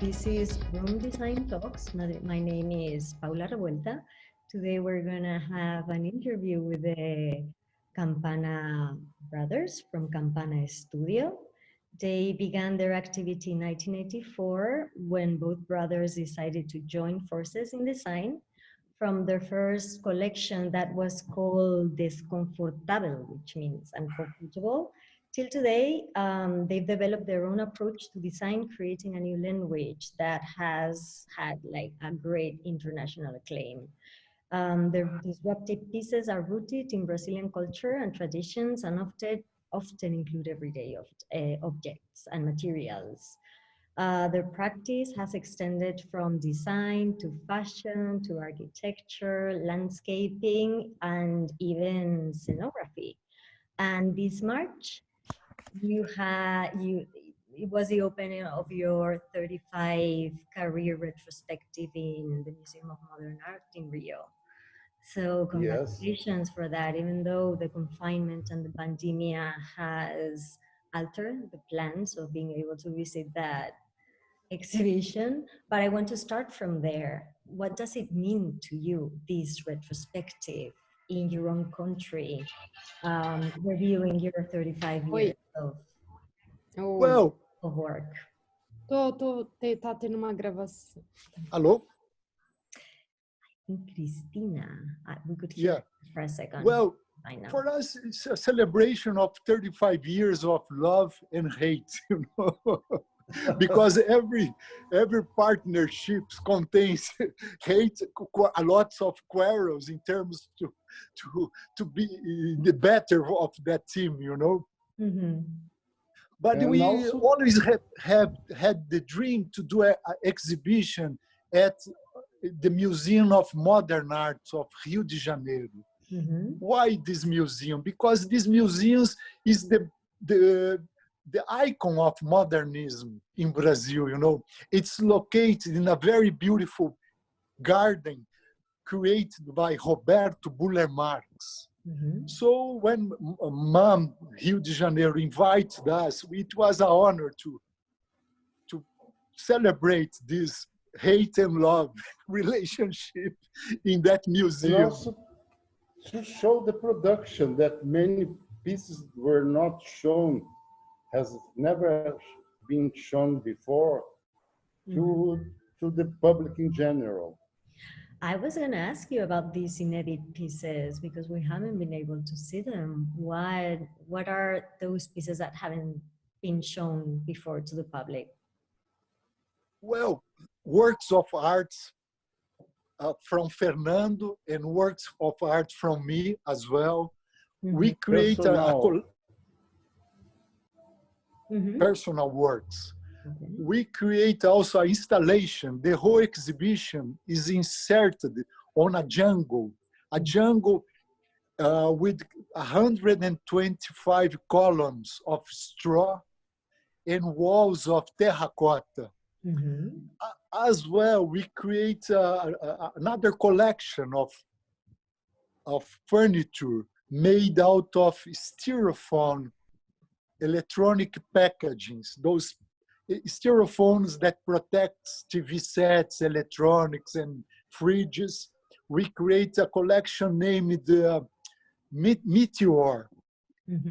This is Room Design Talks. My name is Paula Revuelta. Today we're gonna have an interview with the Campana brothers from Campana Studio. They began their activity in 1984 when both brothers decided to join forces in design. From their first collection that was called Desconfortable, which means uncomfortable, till today, they've developed their own approach to design, creating a new language that has had like a great international acclaim. Their disruptive pieces are rooted in Brazilian culture and traditions and often include everyday objects and materials. Their practice has extended from design to fashion to architecture, landscaping, and even scenography. And this March, it was the opening of your 35 career retrospective in the Museum of Modern Art in Rio. So Yes. congratulations for that, even though the confinement and the pandemic has altered the plans of being able to visit that exhibition. But I want to start from there. What does it mean to you, this retrospective in your own country, reviewing your 35 Oi, years Well, of work? Tá tendo uma gravação. hello? Christina, we could hear Yeah. for a second. Well, I know. for us, it's a celebration of 35 years of love and hate, you know, because every partnership contains hate, a lot of quarrels in terms to be the better of that team, you know. Mm-hmm. But And we also- always have had the dream to do an exhibition at the Museum of Modern Art of Rio de Janeiro. Mm-hmm. Why this museum? Because this museum is the icon of modernism in Brazil, you know. It's located in a very beautiful garden created by Roberto Buller Marx. Mm-hmm. So when MAM Rio de Janeiro invited us, it was an honor to celebrate this hate and love relationship in that And museum. also to show the production that many pieces were not shown, has never been shown before to the public in general. I was going to ask you about these inedit pieces because we haven't been able to see them. What are those pieces that haven't been shown before to the public? Well, works of art from Fernando and works of art from me as well. We create personal works. Okay. We create also an installation. The whole exhibition is inserted on a jungle with 125 columns of straw and walls of terracotta. Mm-hmm. As well, we create another collection of furniture made out of styrofoam electronic packagings, those styrophones that protects TV sets, electronics, and fridges. We create a collection named Meteor,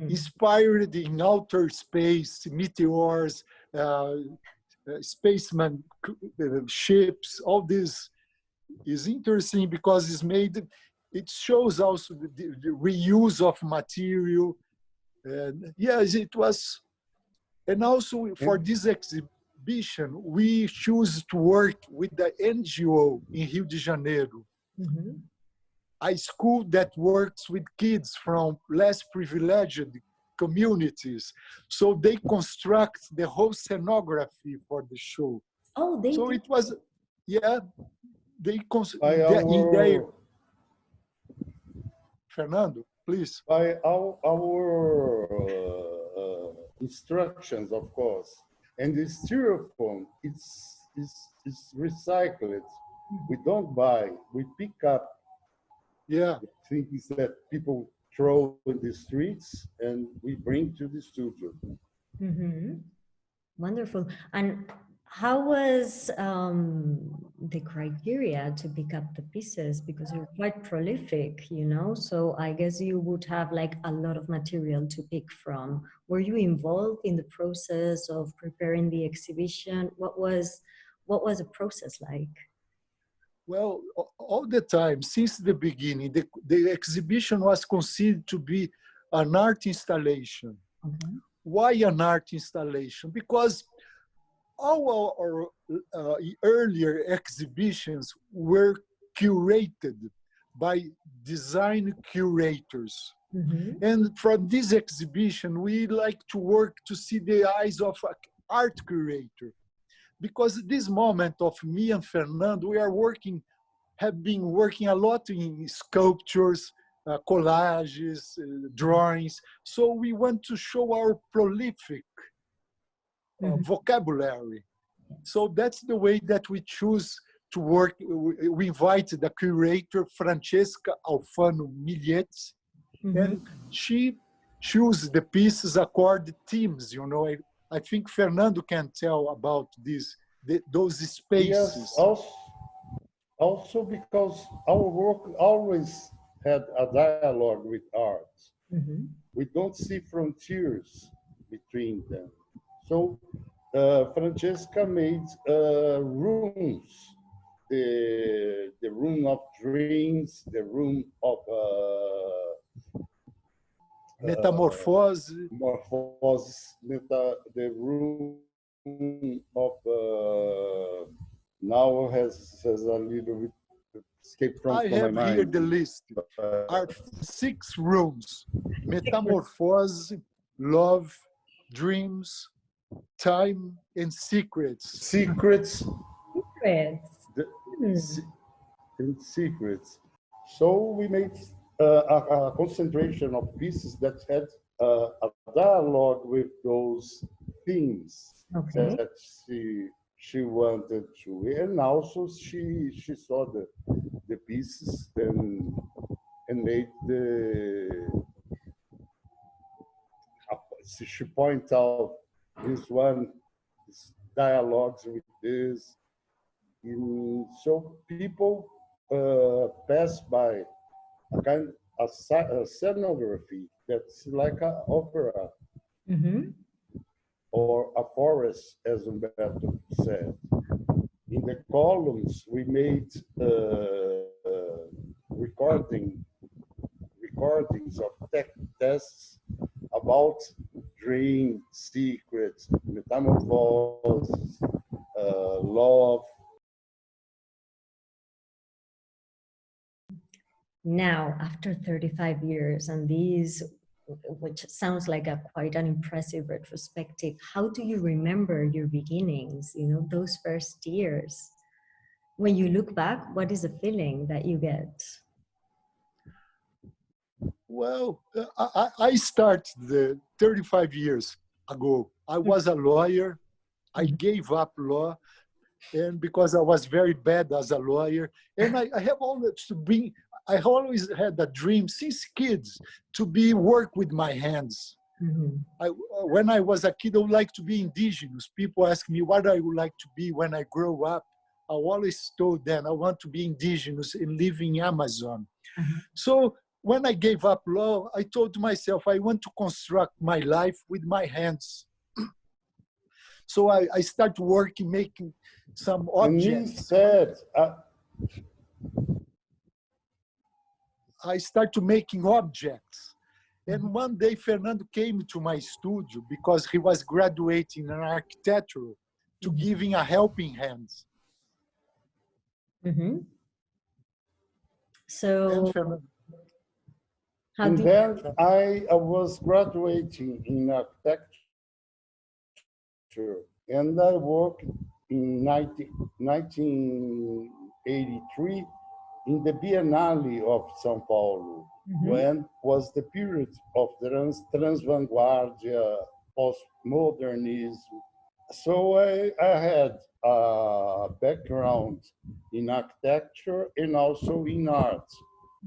inspired in outer space, meteors, spaceman ships. All this is interesting because it shows also the reuse of material. And yes, it was. And also for this exhibition, we choose to work with the NGO in Rio de Janeiro, a school that works with kids from less privileged communities. So they construct the whole scenography for the show. Oh, they So did. it was, yeah, they Fernando, please. By our instructions, of course. And the styrofoam, it's recycled. We don't buy, we pick up Yeah. things that people throw in the streets and we bring to the studio. Wonderful. And how was the criteria to pick up the pieces? Because you're quite prolific, you know, so I guess you would have like a lot of material to pick from. Were you involved in the process of preparing the exhibition? What was the process like? Well, all the time, since the beginning, the exhibition was considered to be an art installation. Okay. Why an art installation? Because all our earlier exhibitions were curated by design curators. Mm-hmm. And from this exhibition, we like to work to see the eyes of an art curator. Because this moment of me and Fernando, we are working, have been working a lot in sculptures, collages, drawings. So we want to show our prolific Mm-hmm. vocabulary. So that's the way that we choose to work. We invited the curator, Francesca Alfano Miglietti, Mm-hmm. and she chooses the pieces according to themes. You know, I think Fernando can tell about those spaces. Yes, also because our work always had a dialogue with art. Mm-hmm. We don't see frontiers between them. So Francesca made rooms, the room of dreams, the room of Metamorphose. morphosis, the room of now has a little bit escaped I from my have here mind. the list. Are 6 rooms: metamorphose, love, dreams, time, and secrets. Secrets, Secrets. the, Hmm. and secrets. So we made a concentration of pieces that had a dialogue with those themes Okay. that she wanted to, and also she saw the pieces and made she point out this one, this dialogues with this. So people pass by a kind a scenography that's like an opera Mm-hmm. or a forest, as Humberto said. In the columns, we made recording recordings of tech tests about dream, secrets, metamorphoses, love. Now, after 35 years, and these, which sounds like a quite an impressive retrospective, how do you remember your beginnings, you know, those first years? When you look back, what is the feeling that you get? Well, I started 35 years ago. I was a lawyer. I gave up law, and because I was very bad as a lawyer, and I have always to be. I always had a dream since kids to be work with my hands. Mm-hmm. When I was a kid, I would like to be indigenous. People ask me what I would like to be when I grow up. I always told them I want to be indigenous and live in Amazon. Uh-huh. So when I gave up law, I told myself I want to construct my life with my hands. So I started working, making some And he objects. said, I started making objects. And one day, Fernando came to my studio because he was graduating in architecture to giving a helping hand. Mm-hmm. So, Fernando, how and did then I was graduating in architecture, and I worked in 1983 in the Biennale of São Paulo, when was the period of Transvanguardia, postmodernism. So I had a background in architecture and also in art.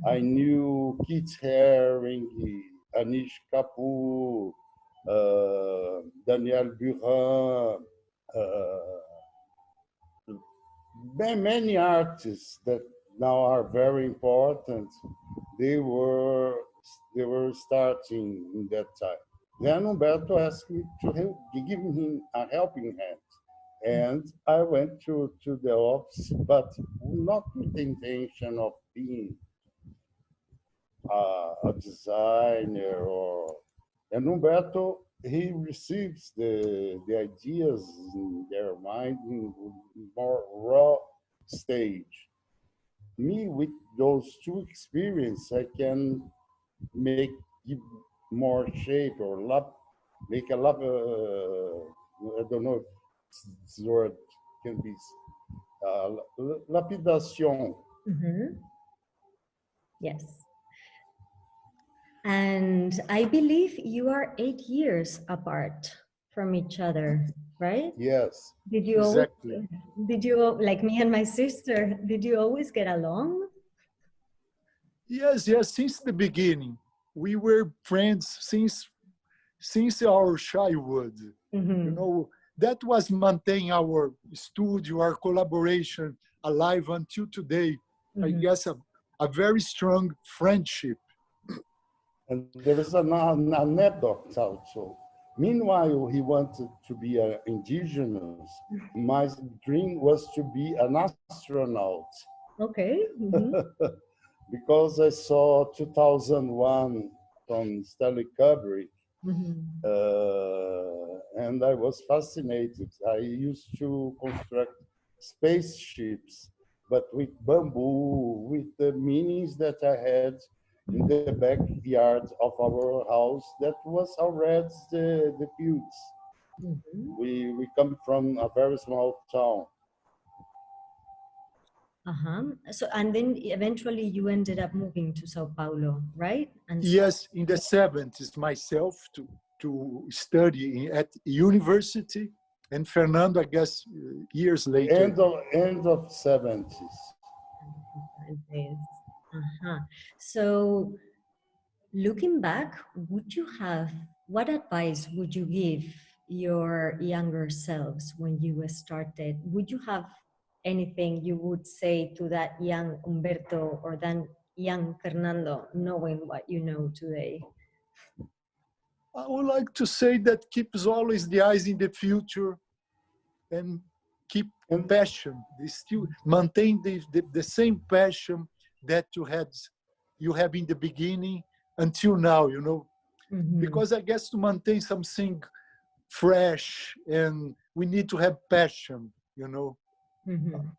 I knew Keith Haring, Anish Kapoor, Daniel Burin, many artists that now are very important, they were they were starting in that time. Then Humberto asked me to give him a helping hand. And I went to the office, but not with the intention of being a designer or. And Humberto, he receives the ideas in their mind in more raw stage. Me, with those two experiences, I can make give more shape or make a lap. I don't know if this word can be lapidation. Yes. And I believe you are 8 years apart from each other, right? Yes. Did you Exactly. always, did you, like me and my sister, did you always get along? Yes, yes. Since the beginning, we were friends since our childhood. You know, that was maintain our studio, our collaboration alive until today. I guess a very strong friendship. And there is an anecdote also. Meanwhile, he wanted to be an indigenous. My dream was to be an astronaut Okay. because I saw 2001 from Stanley Kubrick, and I was fascinated. I used to construct spaceships, but with bamboo, with the meanings that I had in the backyard of our house that was already the fields. We come from a very small town. So, and then eventually you ended up moving to Sao Paulo, right? And Yes, in the 70s, myself to study at university, and Fernando, I guess, years later. End of 70s. So, looking back, what advice would you give your younger selves when you started? Would you have anything you would say to that young Humberto or that young Fernando, knowing what you know today? I would like to say that keeps always the eyes in the future and keep passion. They still maintain the same passion that you have in the beginning until now, you know. Because I guess to maintain something fresh, and we need to have passion, you know,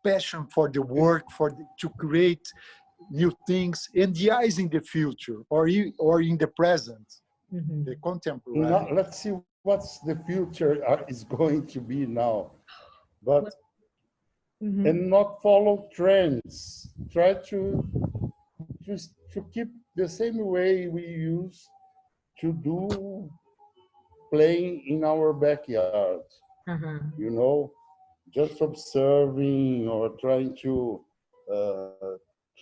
passion for the work, to create new things, and the eyes in the future or in the present, the contemporary. Now, let's see what's the future is going to be now, but and not follow trends. Try to keep the same way we used to do playing in our backyard. You know, just observing or trying to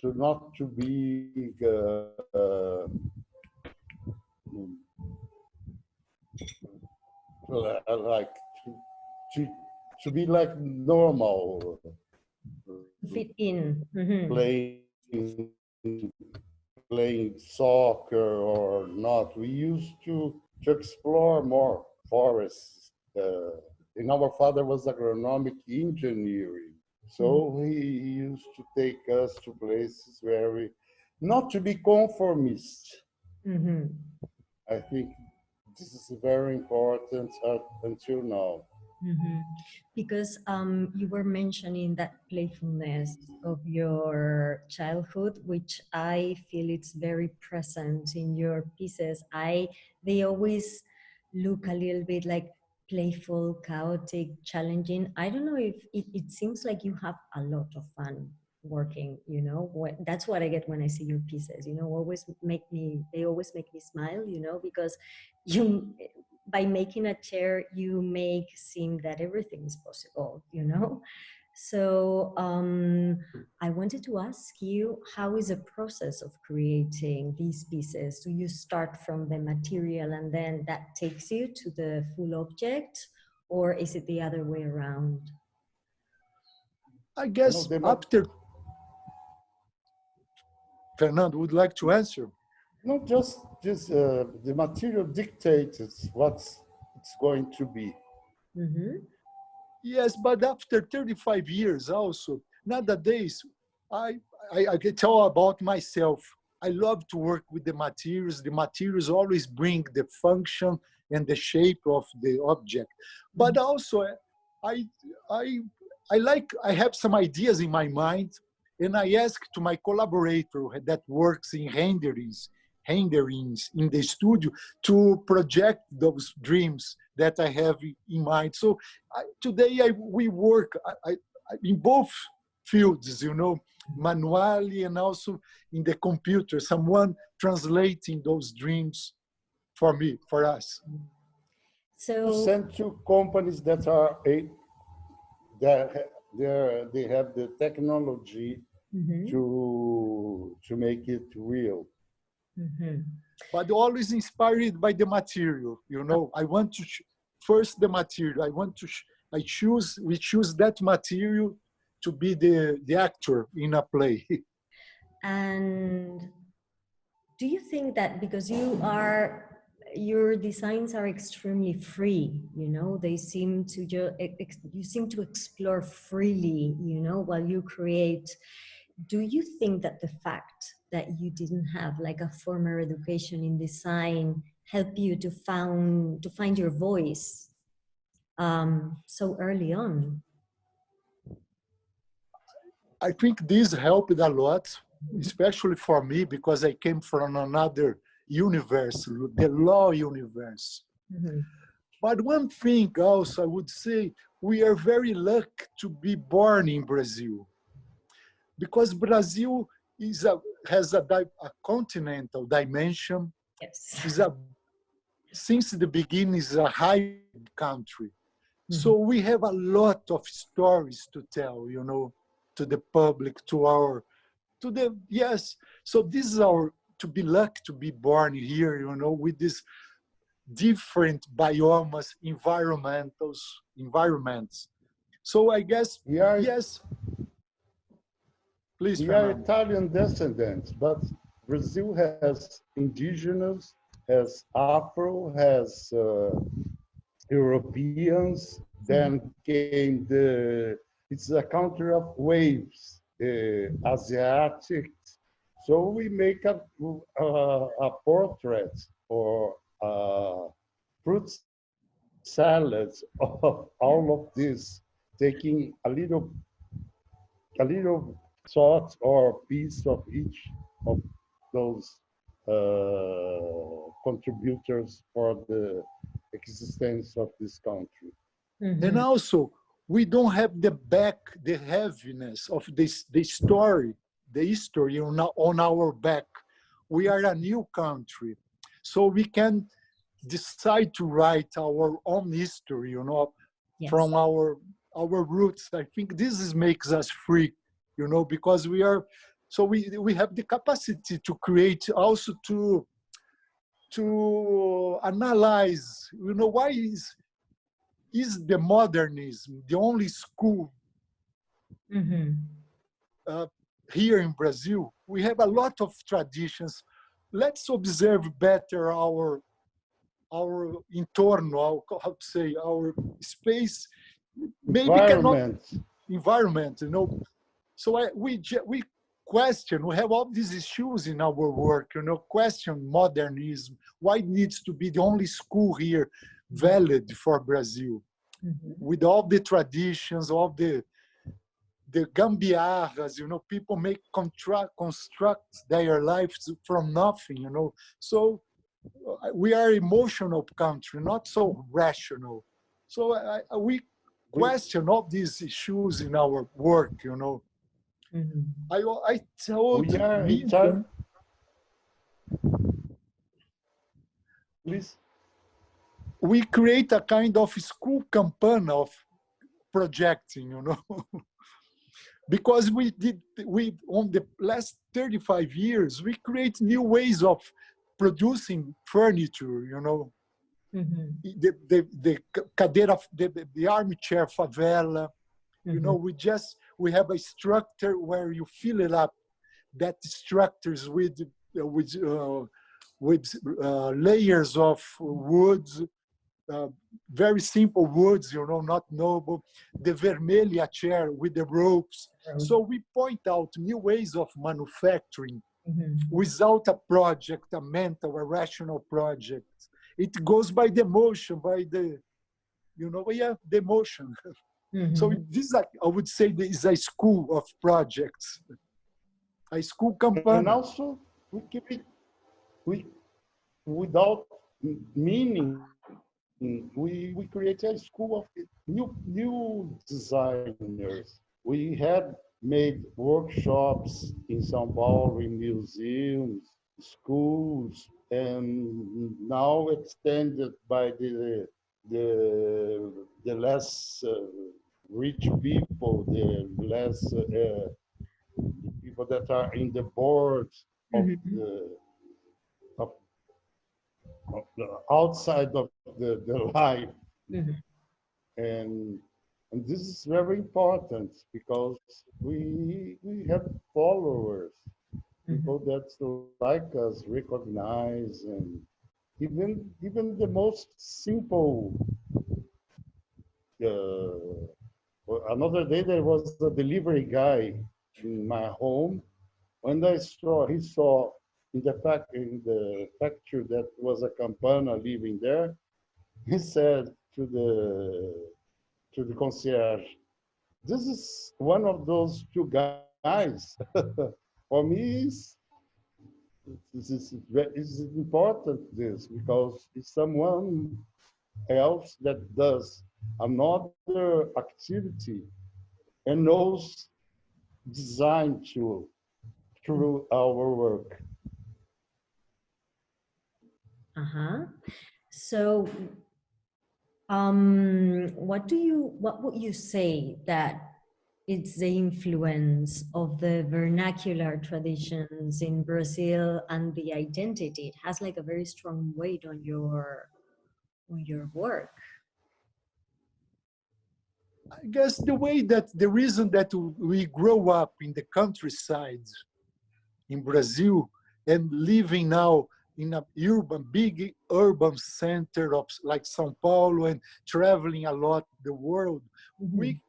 not to be like to, to be like normal, Fit in. Playing soccer or not. We used to explore more forests. And our father was agronomic engineering. So he used to take us to places where we, not to be conformist. I think this is very important until now. Because you were mentioning that playfulness of your childhood, which I feel it's very present in your pieces. They always look a little bit like playful, chaotic, challenging. I don't know if it seems like you have a lot of fun working, you know. That's what I get when I see your pieces, you know. They always make me smile, you know, because you, by making a chair, you make seem that everything is possible, you know. So I wanted to ask you, how is the process of creating these pieces? Do you start from the material and then that takes you to the full object, or is it the other way around? I No, guess after, Fernando would like to answer. not just the material dictates what it's going to be. Mm-hmm. Yes, but after 35 years also, nowadays, I, I can tell about myself. I love to work with the materials. The materials always bring the function and the shape of the object. But also, I, I, I have some ideas in my mind, and I ask to my collaborator that works in renderings in the studio to project those dreams that I have in mind. So today we work in both fields, you know, manually and also in the computer, someone translating those dreams for me, for us. To So, send to companies that are they have the technology mhm, to make it real. mhm. But always inspired by the material, you know. I want to first the material. We choose that material to be the actor in a play. And do you think that because your designs are extremely free, you know, they seem to you seem to explore freely, you know, while you create. Do you think that the fact that you didn't have like a formal education in design helped you to find your voice so early on? I think this helped a lot, especially for me, because I came from another universe, the law universe. Mhm. But one thing also I would say, we are very lucky to be born in Brazil, because Brazil has a continental dimension, Yes. is since the beginning is a hybrid country. Mhm. So we have a lot of stories to tell, you know, to the public, yes. So this is to be lucky to be born here, you know, with this different biomes, environments. So I guess, We are yes, please, we are Fernando. Italian descendants, but Brazil has indigenous, has Afro, has Europeans. Then came it's a country of waves, Asiatic. So we make a portrait or fruit salads of all of this, taking a little thought or piece of each of those contributors for the existence of this country. And Mhm. also, we don't have the heaviness of the story, the history on our back. We are a new country. So we can decide to write our own history, you know, Yes. from our roots. I think makes us free, you know, because we have the capacity to create, also to analyze, you know, why is the modernism the only school Mhm. uh, here in Brazil? We have a lot of traditions. Let's observe better our internal, how to say, our space. Maybe cannot Environment. environment, you know. So we question. We have all these issues in our work, you know. Question modernism. Why it needs to be the only school here valid for Brazil, Mhm. with all the traditions, all the gambiarras, you know, people construct their lives from nothing, you know. So we are emotional country, not so rational. So we We, question all these issues in our work, you know. Mhm. I told we are Milton, please. we create a kind of school campaign of projecting, you know. Because we on the last 35 years we create new ways of producing furniture, you know. Mhm. The cadeira, the armchair favela, you know. Mhm. we have a structure where you fill it up, that structures with layers of woods, very simple woods, you know, not noble. The vermelha chair with the ropes. So we point out new ways of manufacturing without a project, a mental, a rational project. It goes by the emotion, by the, you know, yeah, the emotion. So this, I would say, is a school of projects, a school And Campana. also, we keep it, we, without meaning, we create a school of new designers. We had made workshops in São Paulo, in museums, schools, and now extended by the less rich people, the less people that are in the boards of of, of the outside of the life. And and this is very important because we have followers, people that like us, recognize, and even the most simple. Another day there was a delivery guy in my home. When he saw in the factory that was a Campana living there, he said to the concierge, "This is one of those two guys." For me, it's important this because it's someone else that does another activity and knows design too through our work. So, what would you say that it's the influence of the vernacular traditions in Brazil and the identity? It has like a very strong weight on your work. I guess the reason that we grow up in the countryside in Brazil and living now in a big urban center of like São Paulo and traveling a lot the world, we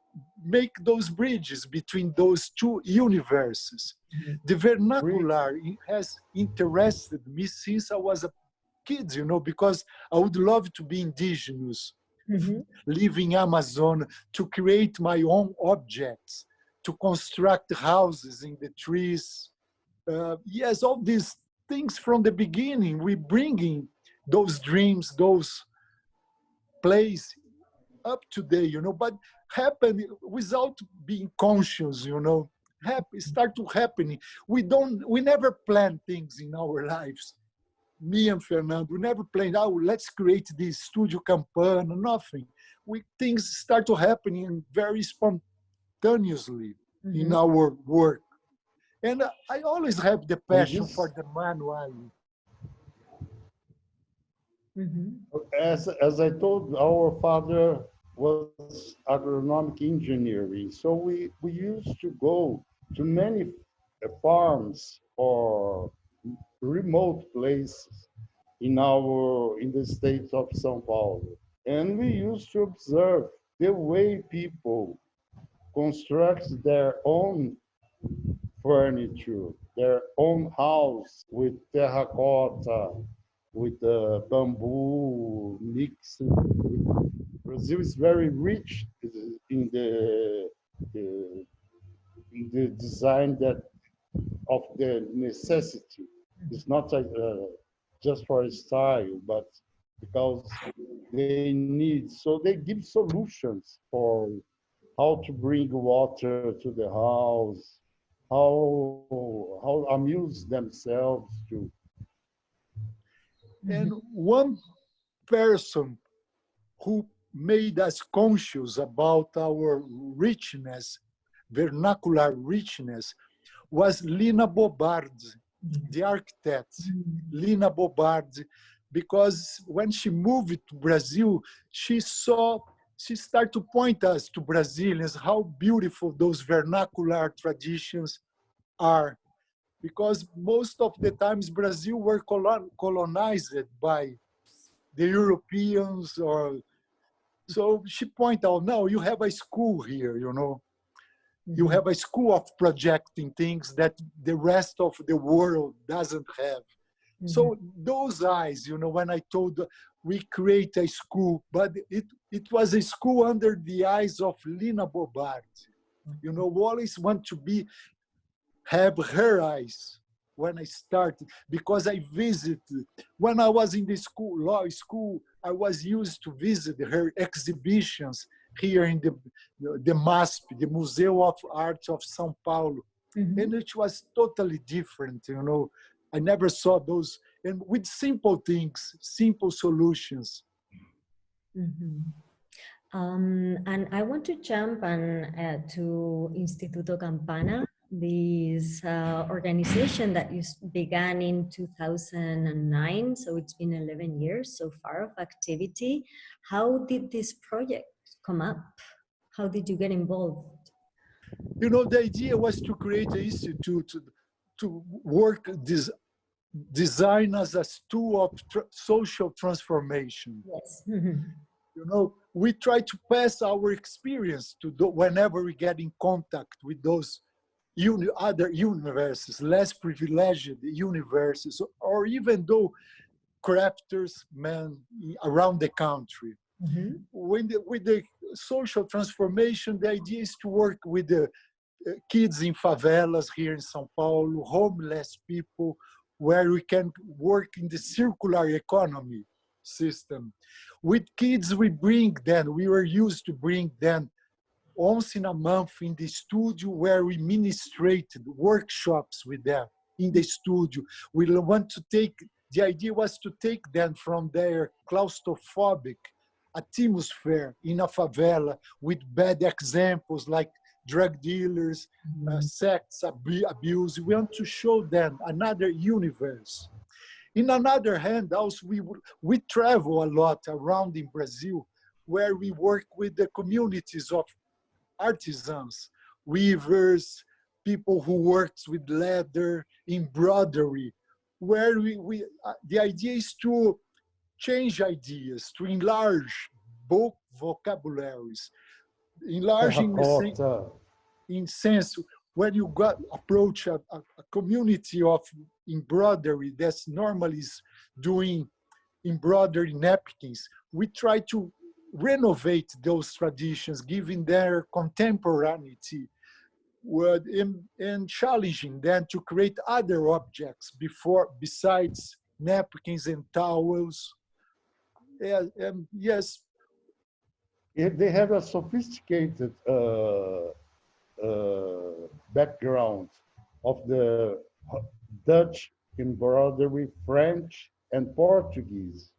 make those bridges between those two universes. The vernacular has interested me since I was a kid, you know, because I would love to be indigenous, live in Amazon, to create my own objects, to construct houses in the trees. Yes, all these things from the beginning, we bringing those dreams, those plays up today, you know, but happen without being conscious, you know, start to happening. We never plan things in our lives. Me and Fernando, we never planned, oh, let's create this studio Campana, nothing. Things start to happening very spontaneously in our work. And I always have the passion for the manual. As I told, our father was agronomic engineering, so we used to go to many farms or remote places in the state of São Paulo, and we used to observe the way people construct their own furniture, their own house with terracotta, with bamboo mixed. Brazil is very rich in the in the design of the necessity. It's not just for a style, but because they need. So they give solutions for how to bring water to the house, how amuse themselves to. And one person who made us conscious about our richness, vernacular richness, was Lina Bobardi, the architect. Lina Bobardi, because when she moved to Brazil, she saw she started to point us to Brazilians how beautiful those vernacular traditions are, because most of the times Brazil were colonized by the Europeans, or so she pointed out, no, you have a school here, you know. You have a school of projecting things that the rest of the world doesn't have. So those eyes, you know, when I told we create a school, but it was a school under the eyes of Lina Bobardi. You know, always want to have her eyes when I started, because I visited, when I was in the school, law school, I was used to visit her exhibitions here in the MASP, the Museu of Art of São Paulo. And it was totally different, you know. I never saw those, and with simple things, simple solutions. And I want to jump to Instituto Campana, this organization that you began in 2009. So it's been 11 years so far of activity. How did this project come up? How did you get involved? You know, the idea was to create an institute to work design as a tool of social transformation. Yes. You know, we try to pass our experience to whenever we get in contact with those other universes, less privileged universes, or even though crafters, men around the country. With the social transformation, the idea is to work with the kids in favelas here in São Paulo, homeless people, where we can work in the circular economy system. With kids, we were used to bring them once in a month in the studio, where we ministrated workshops with them in the studio. The idea was to take them from their claustrophobic atmosphere in a favela with bad examples like drug dealers, sex abuse. We want to show them another universe. In another hand, also we travel a lot around in Brazil, where we work with the communities of artisans, weavers, people who works with leather, embroidery, where the idea is to change ideas, to enlarge both vocabularies, enlarging in sense when you approach a community of embroidery that's normally is doing embroidery napkins, we try to renovate those traditions, giving their contemporaneity, and challenging them to create other objects besides napkins and towels. Yes. They have a sophisticated background of the Dutch embroidery, French, and Portuguese.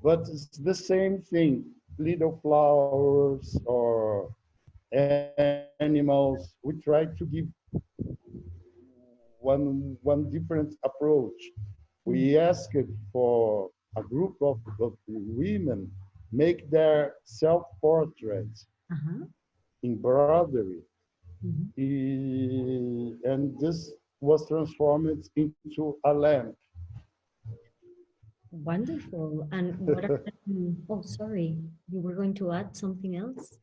But it's the same thing, little flowers or animals. We try to give one different approach. We asked for a group of women make their self-portraits, embroidery. And this was transformed into a lamp. Wonderful. And what oh, sorry, you were going to add something else?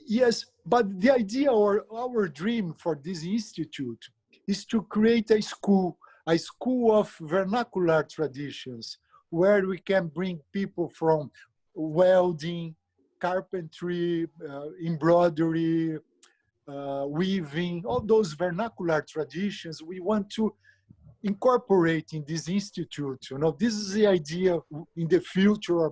Yes, but the idea or our dream for this institute is to create a school of vernacular traditions, where we can bring people from welding, carpentry, embroidery, weaving, all those vernacular traditions we want to incorporate in this institute. You know, this is the idea in the future,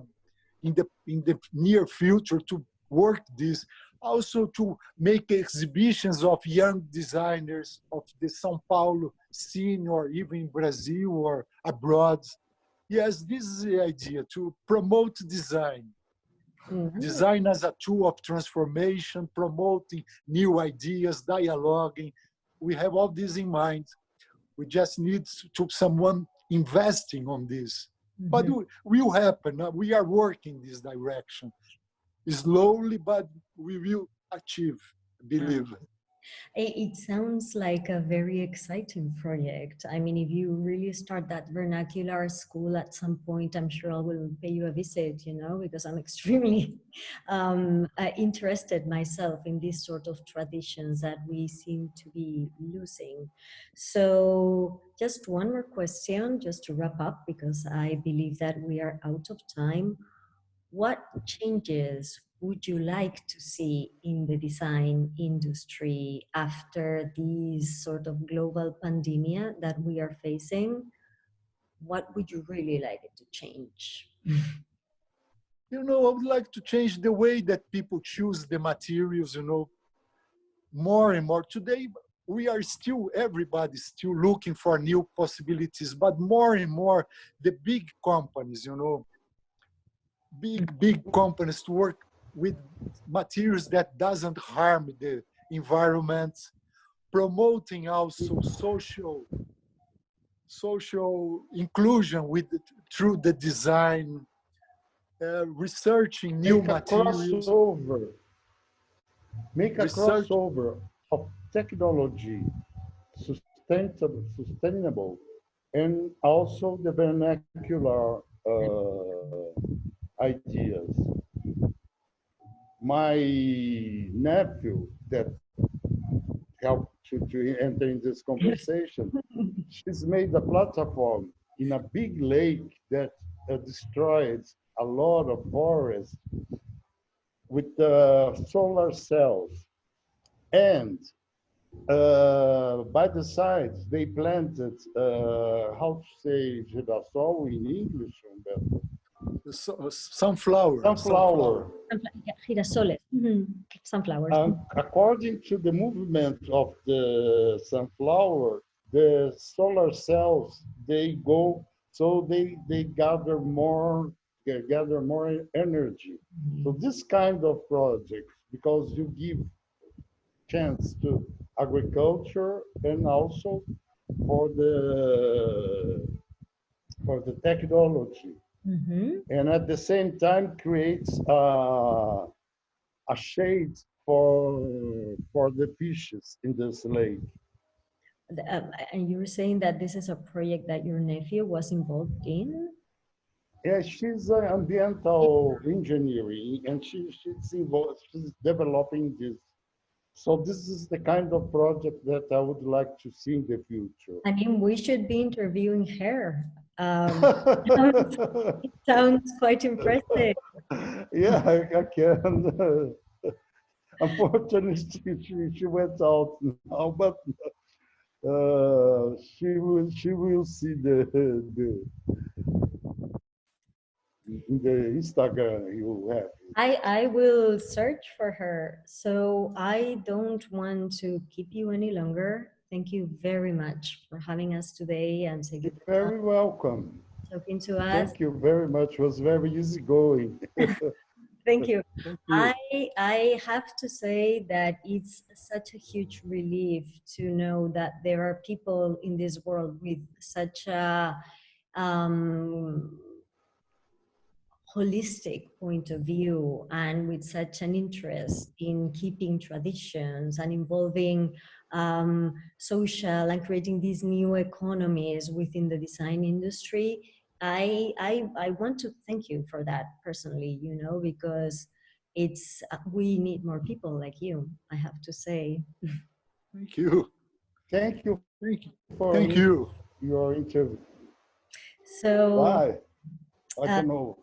in the near future, to work this. Also to make exhibitions of young designers of the São Paulo scene, or even in Brazil or abroad. Yes, this is the idea, to promote design. Design as a tool of transformation, promoting new ideas, dialoguing. We have all this in mind. We just need someone investing on this. But it will happen. We are working this direction. slowly, but we will achieve, believe. It sounds like a very exciting project. I mean, if you really start that vernacular school at some point, I'm sure I will pay you a visit, you know, because I'm extremely interested myself in these sort of traditions that we seem to be losing. So, just one more question, just to wrap up, because I believe that we are out of time. What changes would you like to see in the design industry after this sort of global pandemic that we are facing? What would you really like it to change? You know, I would like to change the way that people choose the materials, you know, more and more. Today, we are still, everybody's still looking for new possibilities, but more and more, the big companies, you know, big companies to work with materials that doesn't harm the environment, promoting also social inclusion with through the design, researching new Make a materials, crossover. Make a research. crossover of technology, sustainable, and also the vernacular ideas. My nephew that helped to enter in this conversation, she's made a platform in a big lake that destroyed a lot of forests with solar cells. And by the sides, they planted, how to say girassol in English, Humberto? Sunflower. Yeah, girasoles. Sunflowers. According to the movement of the sunflower, the solar cells, they go, so they gather more energy. So this kind of project, because you give chance to agriculture and also for the technology, and at the same time creates a shade for the fishes in this lake. And you were saying that this is a project that your nephew was involved in? Yeah, she's an ambiental engineering, and she's developing this. So this is the kind of project that I would like to see in the future. I mean, we should be interviewing her. It sounds quite impressive. Yeah, I can. Unfortunately, she went out now, but she will see the Instagram you have. I will search for her. So I don't want to keep you any longer. Thank you very much for having us today and taking You're the time very welcome. talking to us. Thank you very much. It was very easygoing. Thank you. Thank you. I have to say that it's such a huge relief to know that there are people in this world with such a um, holistic point of view and with such an interest in keeping traditions and involving social and creating these new economies within the design industry. I want to thank you for that personally, you know, because it's we need more people like you, I have to say. Thank you. Thank you Thank you. for Thank you. your interview. So Bye. I don't know.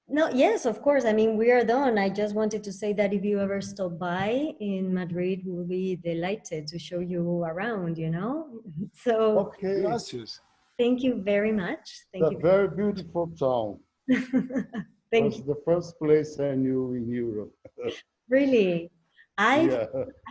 no, yes, of course. I mean, we are done. I just wanted to say that if you ever stop by in Madrid, we'll be delighted to show you around, you know? So Okay. Gracias. thank you very much. It's Thank a you. very beautiful town. Thank Was you. the first place I knew in Europe. Really. Yeah.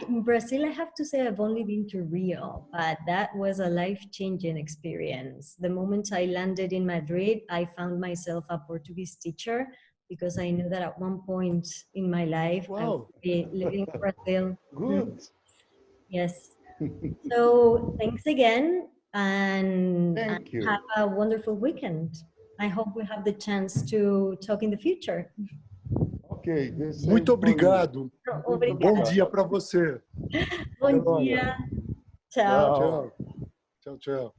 In Brazil, I have to say I've only been to Rio, but that was a life-changing experience. The moment I landed in Madrid, I found myself a Portuguese teacher because I knew that at one point in my life I would Wow. be living in Brazil. Good. Yes. So thanks again and Thank you. have a wonderful weekend. I hope we have the chance to talk in the future. Ok. Muito obrigado. Bom Obrigada. dia para você. Bom Olha. dia. Tchau. Tchau. Tchau, tchau.